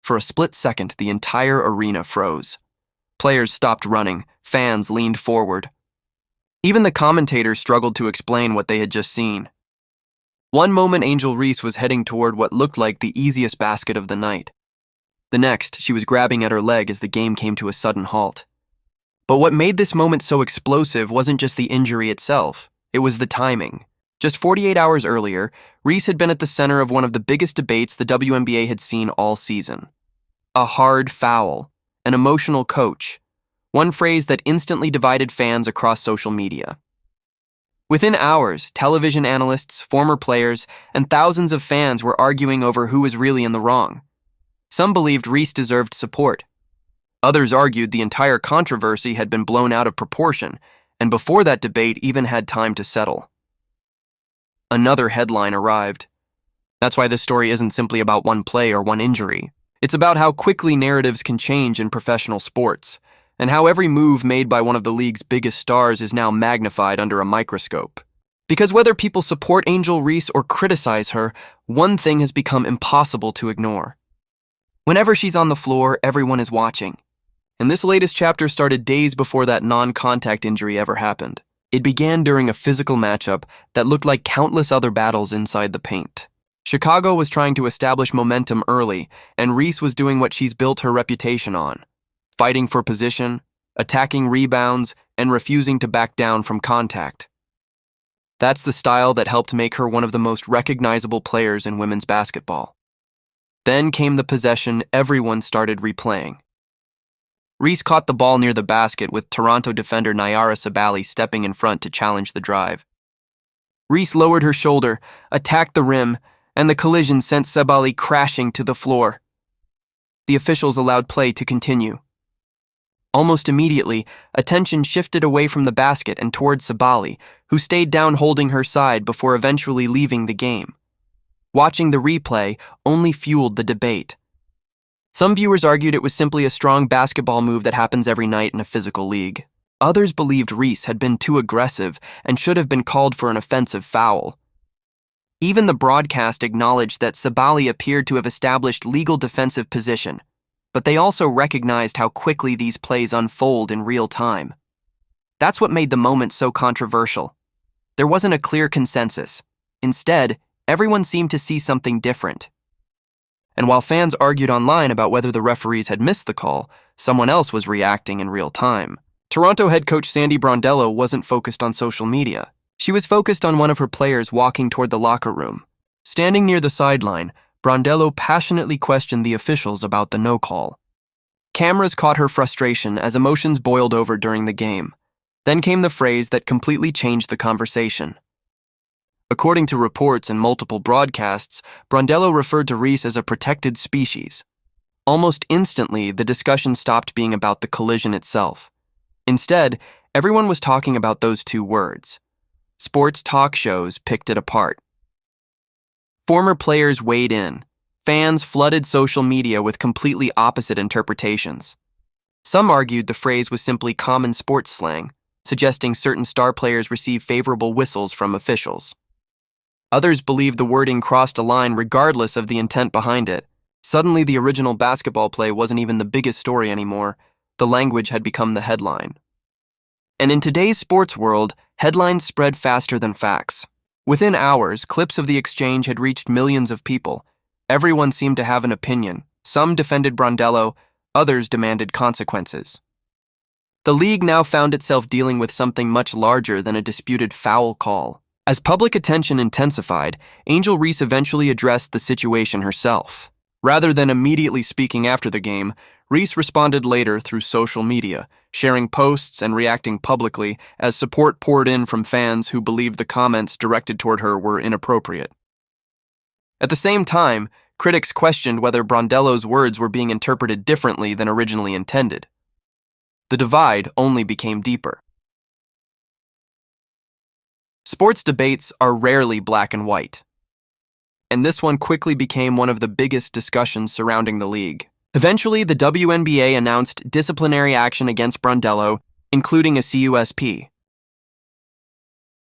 For a split second, the entire arena froze. Players stopped running, fans leaned forward. Even the commentators struggled to explain what they had just seen. One moment, Angel Reese was heading toward what looked like the easiest basket of the night. The next, she was grabbing at her leg as the game came to a sudden halt. But what made this moment so explosive wasn't just the injury itself, it was the timing. Just 48 hours earlier, Reese had been at the center of one of the biggest debates the WNBA had seen all season. A hard foul, an emotional coach, one phrase that instantly divided fans across social media. Within hours, television analysts, former players, and thousands of fans were arguing over who was really in the wrong. Some believed Reese deserved support. Others argued the entire controversy had been blown out of proportion, and before that debate even had time to settle. Another headline arrived. That's why this story isn't simply about one play or one injury. It's about how quickly narratives can change in professional sports, and how every move made by one of the league's biggest stars is now magnified under a microscope. Because whether people support Angel Reese or criticize her, one thing has become impossible to ignore. Whenever she's on the floor, everyone is watching. And this latest chapter started days before that non-contact injury ever happened. It began during a physical matchup that looked like countless other battles inside the paint. Chicago was trying to establish momentum early, and Reese was doing what she's built her reputation on: fighting for position, attacking rebounds, and refusing to back down from contact. That's the style that helped make her one of the most recognizable players in women's basketball. Then came the possession everyone started replaying. Reese caught the ball near the basket with Toronto defender Niara Sabally stepping in front to challenge the drive. Reese lowered her shoulder, attacked the rim, and the collision sent Sabally crashing to the floor. The officials allowed play to continue. Almost immediately, attention shifted away from the basket and toward Sabally, who stayed down holding her side before eventually leaving the game. Watching the replay only fueled the debate. Some viewers argued it was simply a strong basketball move that happens every night in a physical league. Others believed Reese had been too aggressive and should have been called for an offensive foul. Even the broadcast acknowledged that Sabally appeared to have established legal defensive position, but they also recognized how quickly these plays unfold in real time. That's what made the moment so controversial. There wasn't a clear consensus. Instead, everyone seemed to see something different. And while fans argued online about whether the referees had missed the call, someone else was reacting in real time. Toronto head coach Sandy Brondello wasn't focused on social media. She was focused on one of her players walking toward the locker room. Standing near the sideline, Brondello passionately questioned the officials about the no call. Cameras caught her frustration as emotions boiled over during the game. Then came the phrase that completely changed the conversation. According to reports and multiple broadcasts, Brondello referred to Reese as a protected species. Almost instantly, the discussion stopped being about the collision itself. Instead, everyone was talking about those two words. Sports talk shows picked it apart. Former players weighed in. Fans flooded social media with completely opposite interpretations. Some argued the phrase was simply common sports slang, suggesting certain star players receive favorable whistles from officials. Others believed the wording crossed a line regardless of the intent behind it. Suddenly, the original basketball play wasn't even the biggest story anymore. The language had become the headline. And in today's sports world, headlines spread faster than facts. Within hours, clips of the exchange had reached millions of people. Everyone seemed to have an opinion. Some defended Brondello, others demanded consequences. The league now found itself dealing with something much larger than a disputed foul call. As public attention intensified, Angel Reese eventually addressed the situation herself. Rather than immediately speaking after the game, Reese responded later through social media, sharing posts and reacting publicly as support poured in from fans who believed the comments directed toward her were inappropriate. At the same time, critics questioned whether Brondello's words were being interpreted differently than originally intended. The divide only became deeper. Sports debates are rarely black and white, and this one quickly became one of the biggest discussions surrounding the league. Eventually, the WNBA announced disciplinary action against Brondello, including a CUSP.